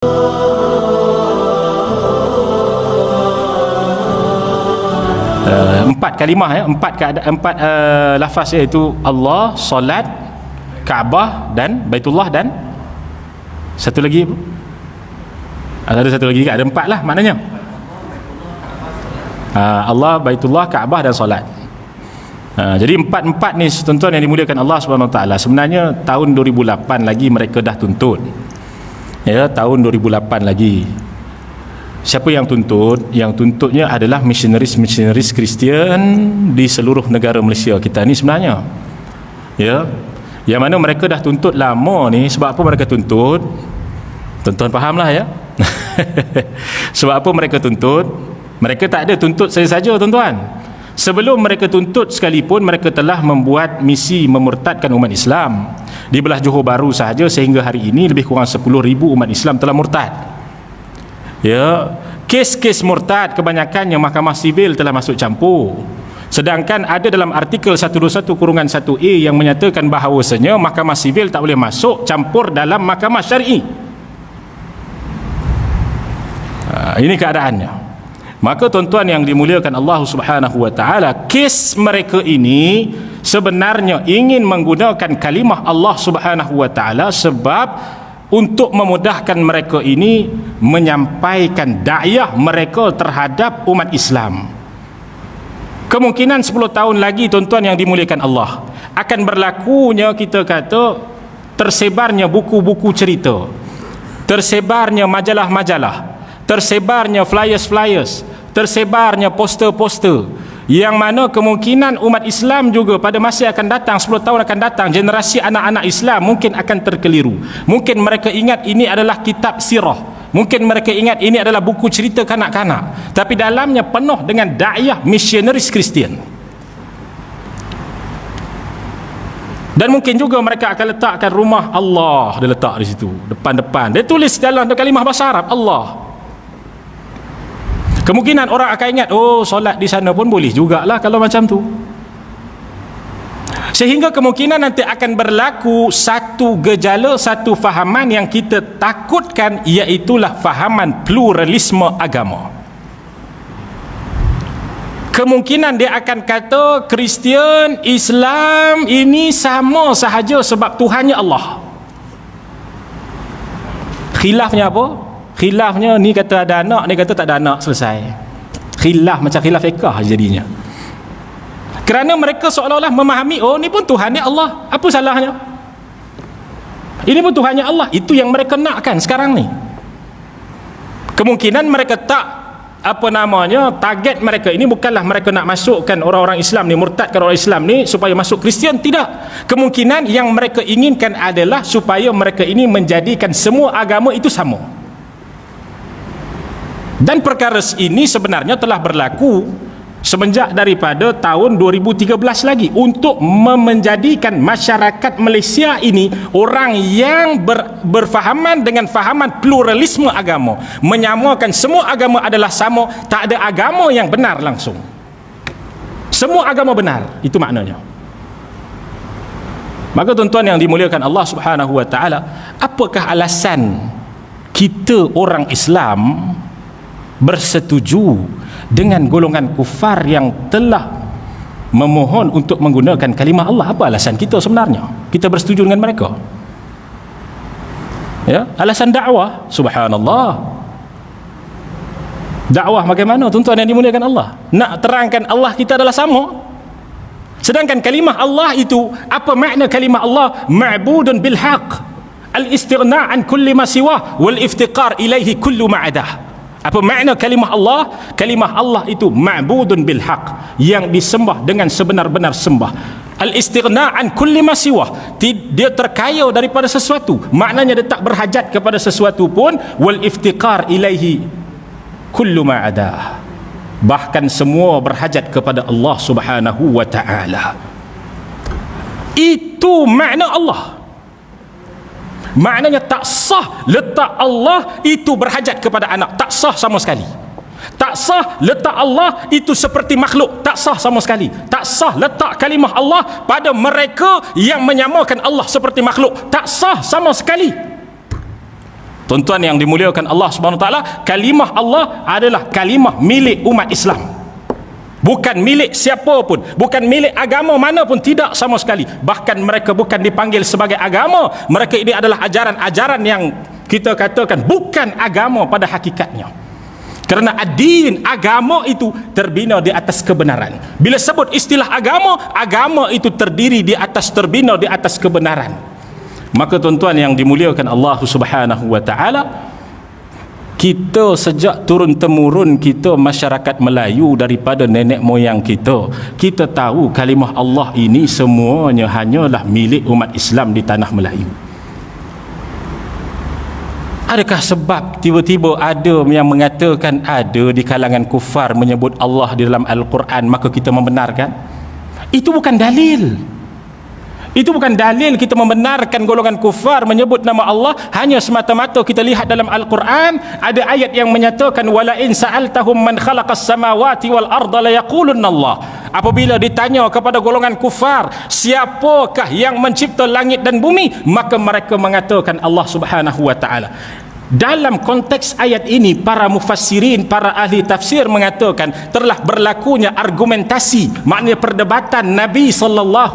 Empat kalimah ya, empat lafaz iaitu Allah, solat, Kaabah dan Baitullah, dan satu lagi ada satu lagi, ada empat lah maknanya. Allah, Baitullah, Kaabah dan solat. Jadi empat-empat ni tuan-tuan yang dimuliakan Allah Subhanahu Wa Taala, sebenarnya tahun 2008 lagi mereka dah tuntut. Ya, tahun 2008 lagi. Siapa yang tuntut? Yang tuntutnya adalah misionaris Kristian di seluruh negara Malaysia kita ni sebenarnya. Ya. Yang mana mereka dah tuntut lama ni. Sebab apa mereka tuntut? Tuan-tuan fahamlah ya. Sebab apa mereka tuntut? Mereka tak ada tuntut saja tuan-tuan. Sebelum mereka tuntut sekalipun, mereka telah membuat misi memurtadkan umat Islam. Di belah Johor Bahru sahaja sehingga hari ini lebih kurang 10,000 umat Islam telah murtad. Ya, kes-kes murtad kebanyakannya mahkamah sivil telah masuk campur. Sedangkan ada dalam artikel 121-1A yang menyatakan bahawasanya mahkamah sivil tak boleh masuk campur dalam mahkamah syar'i. Ini keadaannya. Maka tuan-tuan yang dimuliakan Allah Subhanahu Wa Taala, kes mereka ini sebenarnya ingin menggunakan kalimah Allah Subhanahu Wa Taala sebab untuk memudahkan mereka ini menyampaikan dakwah mereka terhadap umat Islam. Kemungkinan 10 tahun lagi tuan-tuan yang dimuliakan Allah akan berlakunya, kita kata, tersebarnya buku-buku cerita, tersebarnya majalah-majalah, tersebarnya flyers-flyers, tersebarnya poster-poster, yang mana kemungkinan umat Islam juga pada masa akan datang, 10 tahun akan datang, generasi anak-anak Islam mungkin akan terkeliru. Mungkin mereka ingat ini adalah kitab sirah, mungkin mereka ingat ini adalah buku cerita kanak-kanak, tapi dalamnya penuh dengan dakwah misionaris Kristian. Dan mungkin juga mereka akan letakkan rumah Allah, dia letak di situ depan-depan, dia tulis dalam kalimah bahasa Arab Allah. Kemungkinan orang akan ingat, oh solat di sana pun boleh jugalah kalau macam tu. Sehingga kemungkinan nanti akan berlaku satu gejala, satu fahaman yang kita takutkan, iaitulah fahaman pluralisme agama. Kemungkinan dia akan kata Kristian, Islam ini sama sahaja sebab Tuhannya Allah. Khilafnya apa? Khilafnya ni kata ada anak, ni kata tak ada anak, selesai. Khilaf macam khilaf fiqh jadinya. Kerana mereka seolah-olah memahami, oh ni pun Tuhannya Allah, apa salahnya? Ini pun Tuhannya Allah. Itu yang mereka nakkan sekarang ni. Kemungkinan mereka tak, target mereka ini bukanlah mereka nak masukkan orang-orang Islam ni, murtadkan orang Islam ni supaya masuk Kristian, tidak. Kemungkinan yang mereka inginkan adalah supaya mereka ini menjadikan semua agama itu sama. Dan perkara ini sebenarnya telah berlaku semenjak daripada tahun 2013 lagi, untuk menjadikan masyarakat Malaysia ini orang yang berfahaman dengan fahaman pluralisme agama, menyamakan semua agama adalah sama, tak ada agama yang benar langsung, semua agama benar, itu maknanya. Maka tuan-tuan yang dimuliakan Allah Subhanahu Wa Taala, apakah alasan kita orang Islam bersetuju dengan golongan kufar yang telah memohon untuk menggunakan kalimah Allah? Apa alasan kita sebenarnya? Kita bersetuju dengan mereka. Ya, alasan dakwah. Subhanallah. Dakwah bagaimana tuan-tuan yang dimuliakan Allah? Nak terangkan Allah kita adalah sama. Sedangkan kalimah Allah itu, apa makna kalimah Allah? Ma'budun bil haq, al-istighna' an kulli ma siwah wal iftiqar ilaihi kullu ma'adah. Apa makna kalimah Allah? Kalimah Allah itu ma'budun bil haq, yang disembah dengan sebenar-benar sembah. Al-istighna' an kulli ma siwah, dia terkaya daripada sesuatu, maknanya dia tak berhajat kepada sesuatu pun. Wal iftiqar ilaihi kullu ma'adah, bahkan semua berhajat kepada Allah Subhanahu Wa Ta'ala. Itu makna Allah. Maknanya tak sah letak Allah itu berhajat kepada anak, tak sah sama sekali. Tak sah letak Allah itu seperti makhluk, tak sah sama sekali. Tak sah letak kalimah Allah pada mereka yang menyamakan Allah seperti makhluk, tak sah sama sekali. Tuan-tuan yang dimuliakan Allah Subhanahu Wa Taala, kalimah Allah adalah kalimah milik umat Islam. Bukan milik siapa pun, bukan milik agama mana pun, tidak sama sekali. Bahkan mereka bukan dipanggil sebagai agama, mereka ini adalah ajaran-ajaran yang kita katakan bukan agama pada hakikatnya. Kerana ad-din, agama itu terbina di atas kebenaran. Bila sebut istilah agama, agama itu terdiri di atas, terbina di atas kebenaran. Maka tuan-tuan yang dimuliakan Allah Subhanahu Wa Taala, kita sejak turun-temurun kita masyarakat Melayu, daripada nenek moyang kita, kita tahu kalimah Allah ini semuanya hanyalah milik umat Islam di tanah Melayu. Adakah sebab tiba-tiba ada yang mengatakan ada di kalangan kufar menyebut Allah di dalam Al-Quran maka kita membenarkan? Itu bukan dalil. Itu bukan dalil kita membenarkan golongan kufar menyebut nama Allah. Hanya semata-mata kita lihat dalam Al-Quran ada ayat yang menyatakan wala in sa'altahum man khalaqas samawati wal arda la yaqulunna Allah. Apabila ditanya kepada golongan kufar siapakah yang mencipta langit dan bumi, maka mereka mengatakan Allah Subhanahu Wa Taala. Dalam konteks ayat ini, para mufassirin, para ahli tafsir mengatakan telah berlakunya argumentasi, maknanya perdebatan Nabi SAW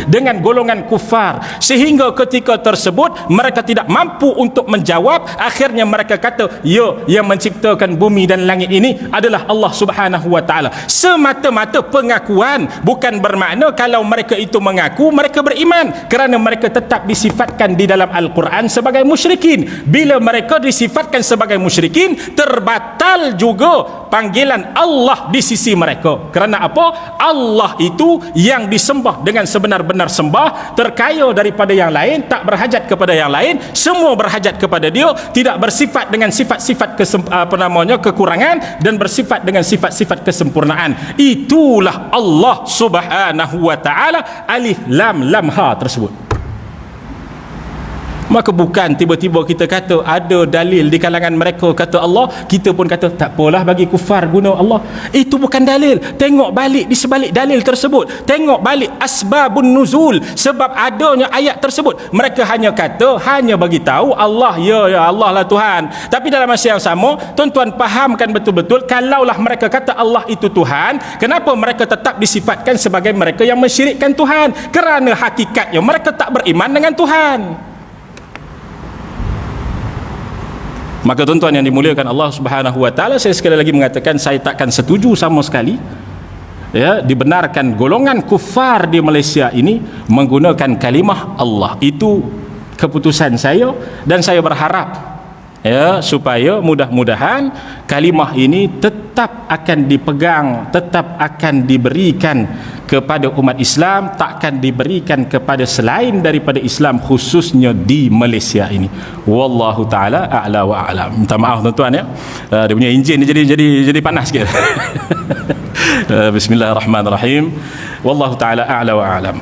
dengan golongan kufar, sehingga ketika tersebut mereka tidak mampu untuk menjawab. Akhirnya mereka kata, ya, yang menciptakan bumi dan langit ini adalah Allah Subhanahu Wa Taala. Semata-mata pengakuan, bukan bermakna kalau mereka itu mengaku mereka beriman, kerana mereka tetap disifatkan di dalam Al-Quran sebagai musyrik. Bila mereka disifatkan sebagai musyrikin, terbatal juga panggilan Allah di sisi mereka. Kerana apa? Allah itu yang disembah dengan sebenar-benar sembah, terkaya daripada yang lain, tak berhajat kepada yang lain, semua berhajat kepada Dia, tidak bersifat dengan sifat-sifat kekurangan dan bersifat dengan sifat-sifat kesempurnaan. Itulah Allah Subhanahu Wa Taala, alif lam lam ha tersebut. Maka bukan tiba-tiba kita kata ada dalil di kalangan mereka kata Allah, kita pun kata tak apalah bagi kufar guna Allah. Itu bukan dalil. Tengok balik di sebalik dalil tersebut, tengok balik asbabun nuzul, sebab adanya ayat tersebut. Mereka hanya kata, hanya bagi tahu Allah, ya Allah lah Tuhan. Tapi dalam masa yang sama, tuan-tuan fahamkan betul-betul, kalaulah mereka kata Allah itu Tuhan, kenapa mereka tetap disifatkan sebagai mereka yang mensyirikkan Tuhan? Kerana hakikatnya mereka tak beriman dengan Tuhan. Maka tuan-tuan yang dimuliakan Allah Subhanahu Wa Taala, saya sekali lagi mengatakan saya takkan setuju sama sekali ya dibenarkan golongan kufar di Malaysia ini menggunakan kalimah Allah. Itu keputusan saya, dan saya berharap ya supaya mudah-mudahan kalimah ini tetap akan dipegang, tetap akan diberikan kepada umat Islam, takkan diberikan kepada selain daripada Islam, khususnya di Malaysia ini. Wallahu taala a'la wa a'lam. Minta maaf tuan-tuan ya. Dia punya enjin jadi panas sikit. Bismillahirrahmanirrahim. Wallahu taala a'la wa a'lam.